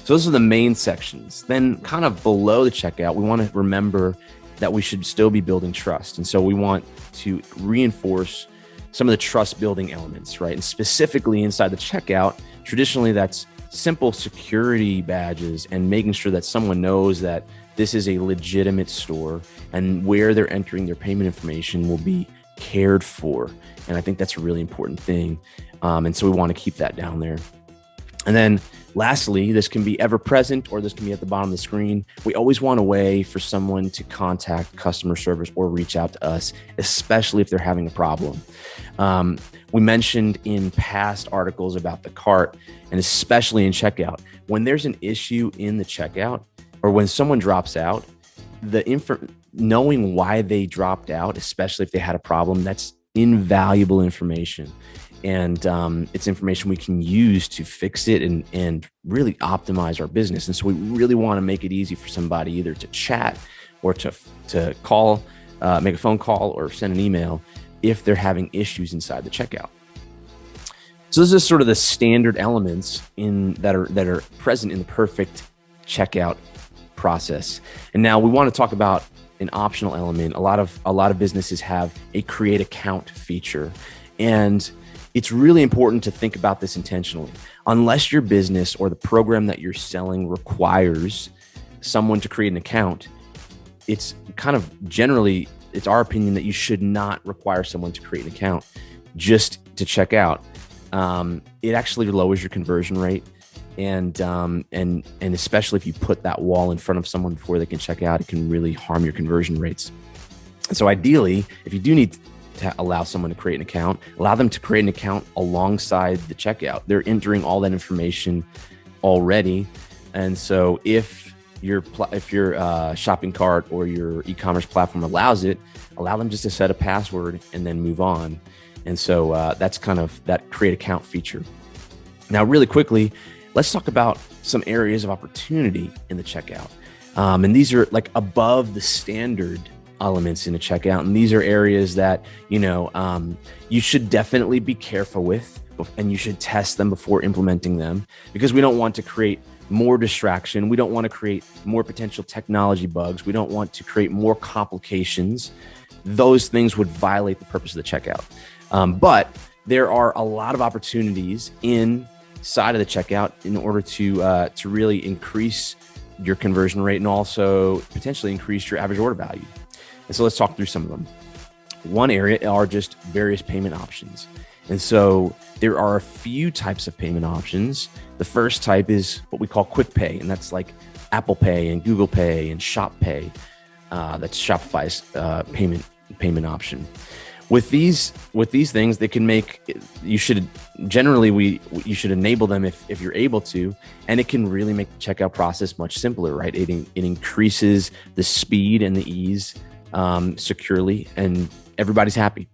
So those are the main sections. Then kind of below the checkout, we want to remember that we should still be building trust. And so we want to reinforce some of the trust building elements, right? And specifically inside the checkout, traditionally that's simple security badges and making sure that someone knows that this is a legitimate store and where they're entering their payment information will be cared for. And I think that's a really important thing. And so we want to keep that down there. And then lastly, this can be ever present or this can be at the bottom of the screen. We always want a way for someone to contact customer service or reach out to us, especially if they're having a problem. We mentioned in past articles about the cart, and especially in checkout, when there's an issue in the checkout or when someone drops out, knowing why they dropped out, especially if they had a problem, that's invaluable information. And it's information we can use to fix it and really optimize our business. And so we really want to make it easy for somebody either to chat or to call, make a phone call or send an email if they're having issues inside the checkout. So this is sort of the standard elements that are present in the perfect checkout process. And now we want to talk about an optional element. A lot of businesses have a create account feature, and it's really important to think about this intentionally. Unless your business or the program that you're selling requires someone to create an account, it's kind of generally, it's our opinion that you should not require someone to create an account just to check out. It actually lowers your conversion rate. And especially if you put that wall in front of someone before they can check out, it can really harm your conversion rates. And so ideally, if you do need to allow someone to create an account, allow them to create an account alongside the checkout. They're entering all that information already. And so if your shopping cart or your e-commerce platform allows it, allow them just to set a password and then move on. And so that's kind of that create account feature. Now, really quickly, let's talk about some areas of opportunity in the checkout. And these are like above the standard elements in a checkout. And these are areas that, you should definitely be careful with, and you should test them before implementing them, because we don't want to create more distraction. We don't want to create more potential technology bugs. We don't want to create more complications. Those things would violate the purpose of the checkout. But there are a lot of opportunities inside of the checkout in order to really increase your conversion rate and also potentially increase your average order value. And so let's talk through some of them. One area are just various payment options. And so there are a few types of payment options. The first type is what we call quick pay, and that's like Apple Pay and Google Pay and Shop Pay. That's Shopify's payment option. With these things, they can make you should enable them if you're able to, and it can really make the checkout process much simpler, right? It increases the speed and the ease securely, and everybody's happy.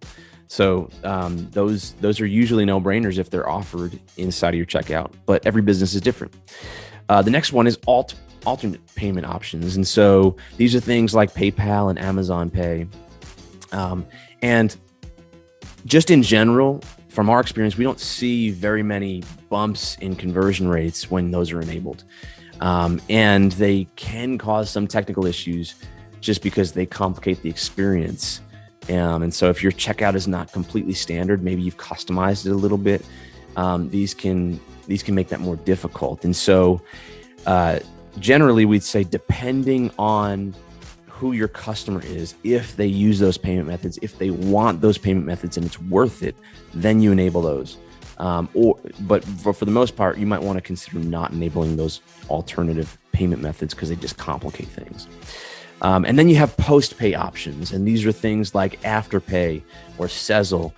So those are usually no-brainers if they're offered inside of your checkout, but every business is different. The next one is alternate payment options, and so these are things like PayPal and Amazon Pay, and just in general, from our experience, we don't see very many bumps in conversion rates when those are enabled. And they can cause some technical issues just because they complicate the experience. And so if your checkout is not completely standard, maybe you've customized it a little bit, these can make that more difficult. And so generally, we'd say depending on who your customer is, if they use those payment methods, if they want those payment methods and it's worth it, then you enable those. But for the most part, you might want to consider not enabling those alternative payment methods because they just complicate things. And then you have post-pay options, and these are things like Afterpay or Sezzle.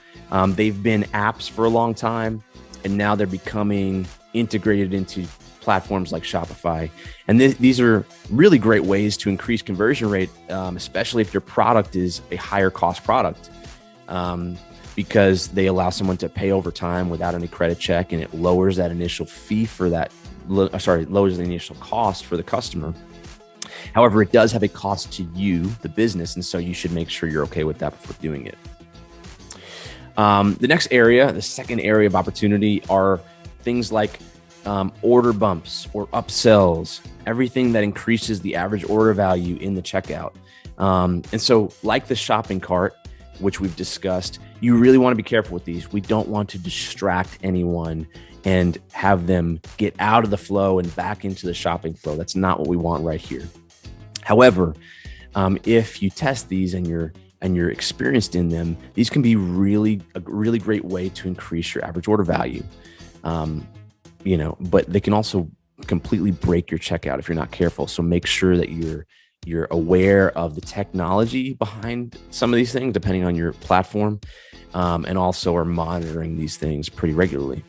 They've been apps for a long time, and now they're becoming integrated into platforms like Shopify. And these are really great ways to increase conversion rate, especially if your product is a higher cost product, because they allow someone to pay over time without any credit check, and it lowers that initial fee for that, lowers the initial cost for the customer. However, it does have a cost to you, the business, and so you should make sure you're okay with that before doing it. The next area, the second area of opportunity, are things like order bumps or upsells, everything that increases the average order value in the checkout. And so like the shopping cart, which we've discussed, you really want to be careful with these. We don't want to distract anyone and have them get out of the flow and back into the shopping flow. That's not what we want right here. However, if you test these and you're experienced in them, these can be a really great way to increase your average order value. but they can also completely break your checkout if you're not careful. So make sure that you're aware of the technology behind some of these things, depending on your platform, and also are monitoring these things pretty regularly.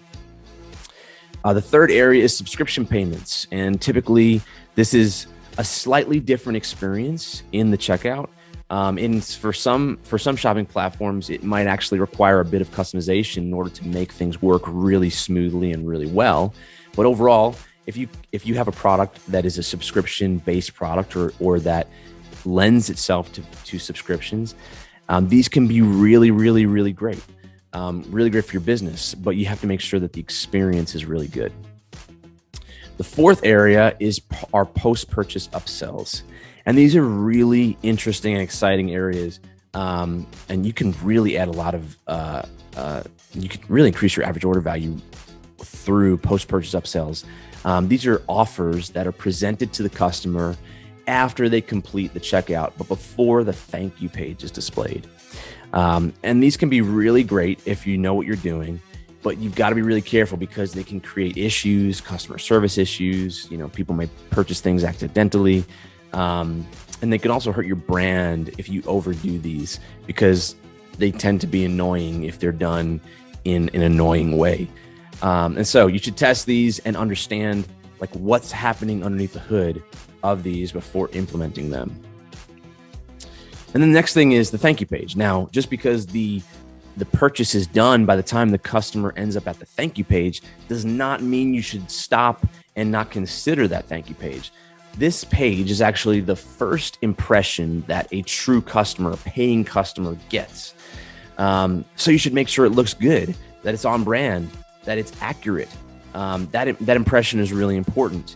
The third area is subscription payments. And typically this is a slightly different experience in the checkout. For some shopping platforms, it might actually require a bit of customization in order to make things work really smoothly and really well. But overall, if you have a product that is a subscription-based product or that lends itself to subscriptions, these can be really, really, really great. Really great for your business, but you have to make sure that the experience is really good. The fourth area is our post-purchase upsells. And these are really interesting and exciting areas. And you can really add a lot of, you can really increase your average order value through post-purchase upsells. These are offers that are presented to the customer after they complete the checkout, but before the thank you page is displayed. And these can be really great if you know what you're doing, but you've got to be really careful because they can create issues, customer service issues. People may purchase things accidentally. And they can also hurt your brand if you overdo these because they tend to be annoying if they're done in an annoying way. And so you should test these and understand what's happening underneath the hood of these before implementing them. And then the next thing is the thank you page. Now, just because the purchase is done by the time the customer ends up at the thank you page does not mean you should stop and not consider that thank you page. This page is actually the first impression that a true customer, a paying customer gets. So you should make sure it looks good, that it's on brand, that it's accurate. That impression is really important.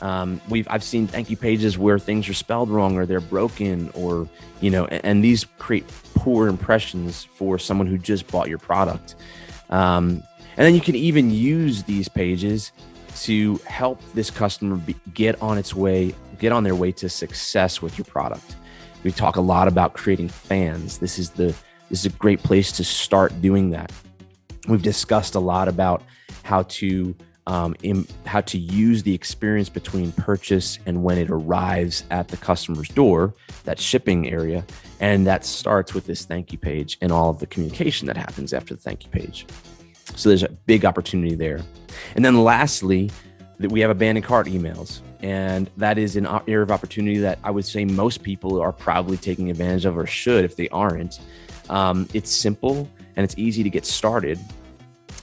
I've seen thank you pages where things are spelled wrong or they're broken or, and these create poor impressions for someone who just bought your product. And then you can even use these pages to help this customer get on their way to success with your product. We talk a lot about creating fans. This is a great place to start doing that. We've discussed a lot about how to use the experience between purchase and when it arrives at the customer's door, that shipping area. And that starts with this thank you page and all of the communication that happens after the thank you page. So there's a big opportunity there. And then lastly, that we have abandoned cart emails. And that is an area of opportunity that I would say most people are probably taking advantage of or should if they aren't. It's simple and it's easy to get started.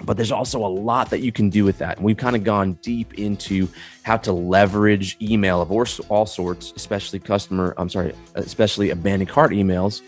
But there's also a lot that you can do with that. And we've kind of gone deep into how to leverage email of all sorts, especially abandoned cart emails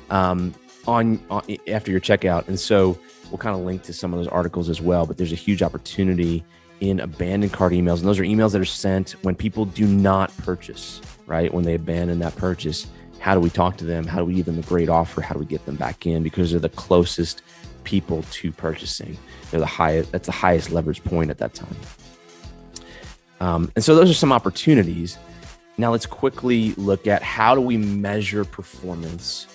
after your checkout. And so we'll kind of link to some of those articles as well. But there's a huge opportunity in abandoned cart emails. And those are emails that are sent when people do not purchase, right? When they abandon that purchase, how do we talk to them? How do we give them a great offer? How do we get them back in? Because they're the closest people to purchasing. They're that's the highest leverage point at that time. And so those are some opportunities. Now let's quickly look at how do we measure performance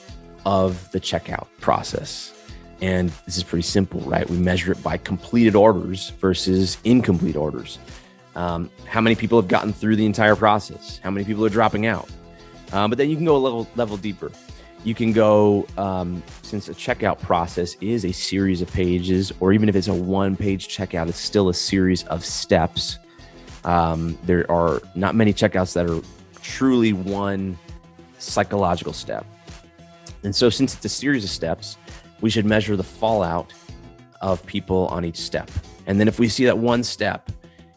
of the checkout process. And this is pretty simple, right? We measure it by completed orders versus incomplete orders. How many people have gotten through the entire process? How many people are dropping out? But then you can go a level deeper. You can go, since a checkout process is a series of pages, or even if it's a one-page checkout, it's still a series of steps. There are not many checkouts that are truly one psychological step. And so since it's a series of steps, we should measure the fallout of people on each step. And then if we see that one step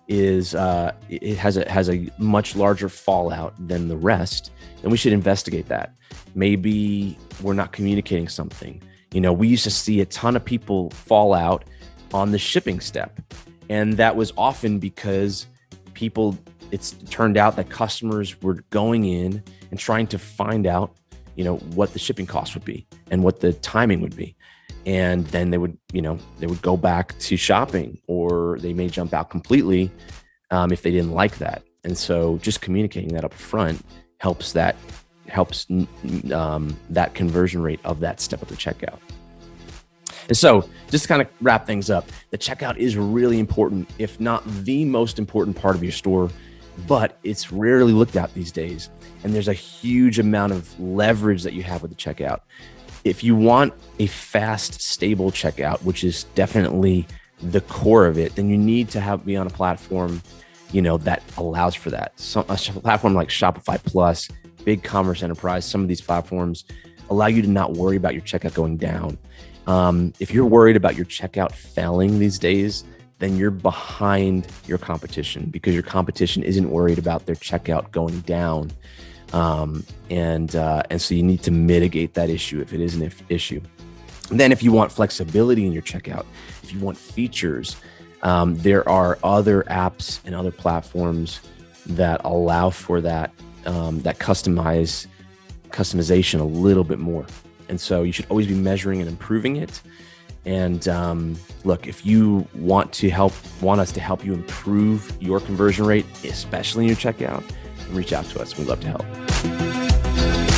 is it has a much larger fallout than the rest, then we should investigate that. Maybe we're not communicating something. We used to see a ton of people fall out on the shipping step. And that was often because it's turned out that customers were going in and trying to find out, what the shipping cost would be and what the timing would be. And then they would go back to shopping, or they may jump out completely if they didn't like that. And so just communicating that up front helps that conversion rate of that step of the checkout. And so just to kind of wrap things up, the checkout is really important, if not the most important part of your store, but it's rarely looked at these days. And there's a huge amount of leverage that you have with the checkout. If you want a fast, stable checkout, which is definitely the core of it, then you need to be on a platform, that allows for that. So a platform like Shopify Plus, BigCommerce Enterprise, some of these platforms allow you to not worry about your checkout going down. If you're worried about your checkout failing these days, then you're behind your competition, because your competition isn't worried about their checkout going down. And so you need to mitigate that issue if it is an issue. And then if you want flexibility in your checkout, if you want features, there are other apps and other platforms that allow for that, that customization a little bit more. And so you should always be measuring and improving it. And look, if you want us to help you improve your conversion rate, especially in your checkout, reach out to us. We'd love to help.